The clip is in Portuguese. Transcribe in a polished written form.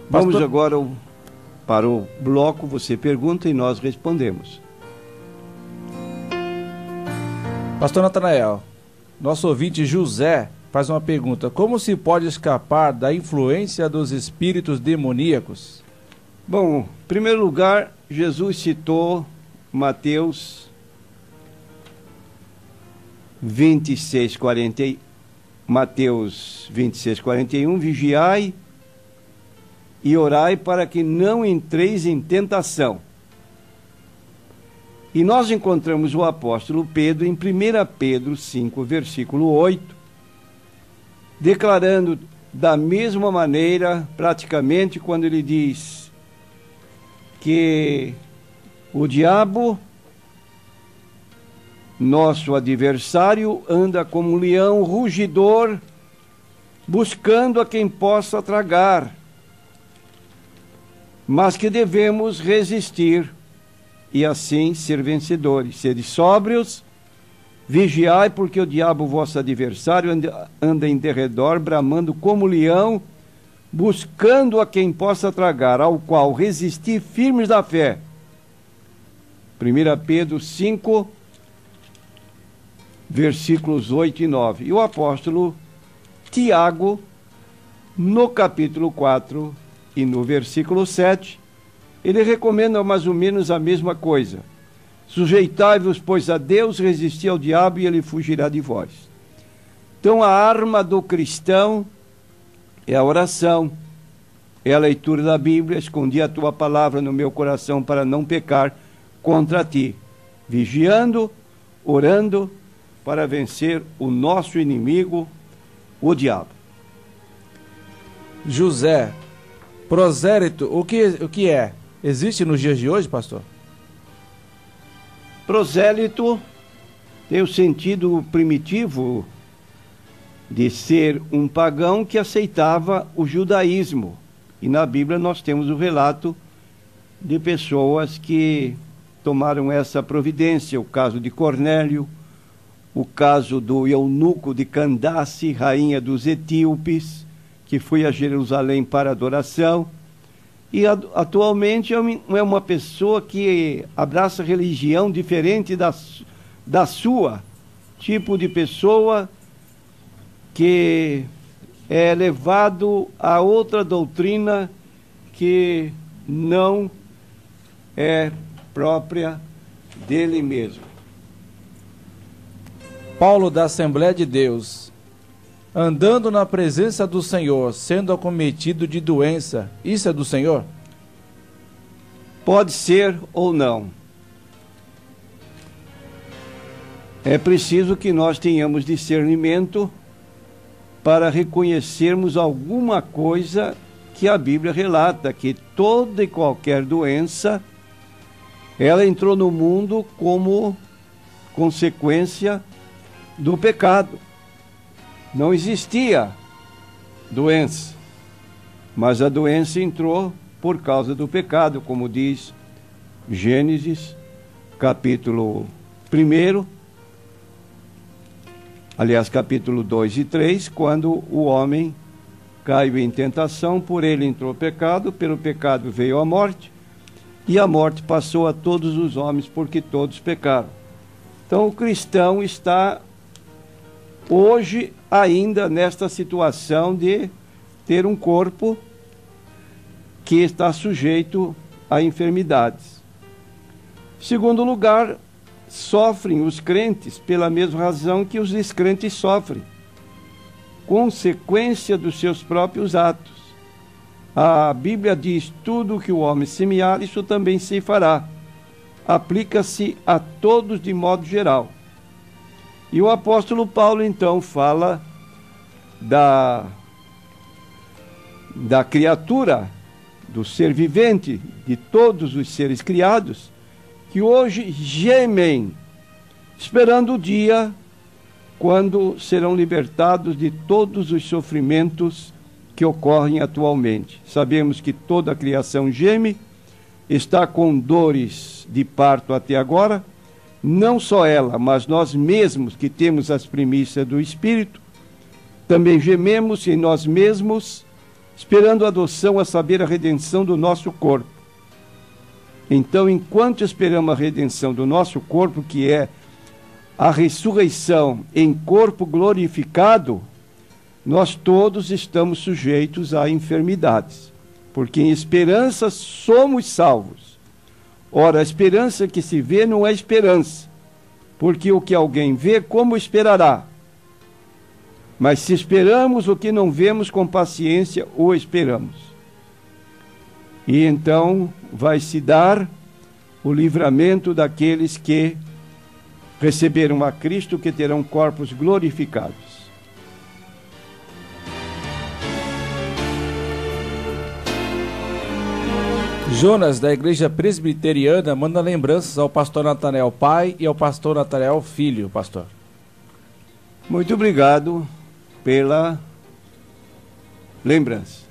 Vamos agora para o bloco Você Pergunta e nós respondemos. Pastor Natanael, nosso ouvinte José faz uma pergunta: como se pode escapar da influência dos espíritos demoníacos? Bom, em primeiro lugar, Jesus citou Mateus 26:41, vigiai e orai para que não entreis em tentação. E nós encontramos o apóstolo Pedro em 1 Pedro 5, versículo 8, declarando da mesma maneira, praticamente, quando ele diz que o diabo, nosso adversário, anda como um leão rugidor, buscando a quem possa tragar, mas que devemos resistir e assim ser vencedores. Sede sóbrios, vigiai, porque o diabo, vosso adversário, anda em derredor, bramando como leão, buscando a quem possa tragar, ao qual resistir firmes da fé. 1 Pedro 5, versículos 8 e 9. E o apóstolo Tiago, no capítulo 4 e no versículo 7, ele recomenda mais ou menos a mesma coisa. Sujeitai-vos, pois, a Deus, resisti ao diabo e ele fugirá de vós. Então a arma do cristão é a oração, é a leitura da Bíblia. Escondi a tua palavra no meu coração para não pecar contra ti, vigiando, orando, para vencer o nosso inimigo, o diabo. José, prosélito, o que é? Existe nos dias de hoje, pastor? Prosélito tem o sentido primitivo de ser um pagão que aceitava o judaísmo. E na Bíblia nós temos o relato de pessoas que tomaram essa providência. O caso de Cornélio, o caso do eunuco de Candace, rainha dos etíopes, que foi a Jerusalém para adoração. E atualmente é uma pessoa que abraça religião diferente da sua, tipo de pessoa que é levado a outra doutrina que não é própria dele mesmo. Paulo, da Assembleia de Deus, andando na presença do Senhor, sendo acometido de doença, isso é do Senhor? Pode ser ou não. É preciso que nós tenhamos discernimento para reconhecermos alguma coisa que a Bíblia relata, que toda e qualquer doença, ela entrou no mundo como consequência do pecado. Não existia doença, mas a doença entrou por causa do pecado, como diz Gênesis, capítulo 1, aliás, capítulo 2 e 3, quando o homem caiu em tentação, por ele entrou o pecado, pelo pecado veio a morte, e a morte passou a todos os homens, porque todos pecaram. Então o cristão está hoje ainda nesta situação de ter um corpo que está sujeito a enfermidades. Segundo lugar, sofrem os crentes pela mesma razão que os descrentes sofrem, consequência dos seus próprios atos. A Bíblia diz: tudo o que o homem semear, isso também se fará. Aplica-se a todos de modo geral. E o apóstolo Paulo, então, fala da criatura, do ser vivente, de todos os seres criados, que hoje gemem, esperando o dia quando serão libertados de todos os sofrimentos que ocorrem atualmente. Sabemos que toda a criação geme, está com dores de parto até agora. Não só ela, mas nós mesmos que temos as primícias do Espírito, também gememos em nós mesmos, esperando a adoção, a saber, a redenção do nosso corpo. Então, enquanto esperamos a redenção do nosso corpo, que é a ressurreição em corpo glorificado, nós todos estamos sujeitos a enfermidades, porque em esperança somos salvos. Ora, a esperança que se vê não é esperança, porque o que alguém vê, como esperará? Mas se esperamos o que não vemos, com paciência o esperamos. E então vai se dar o livramento daqueles que receberam a Cristo, que terão corpos glorificados. Jonas, da Igreja Presbiteriana, manda lembranças ao pastor Natanael pai e ao pastor Natanael filho, pastor. Muito obrigado pela lembrança.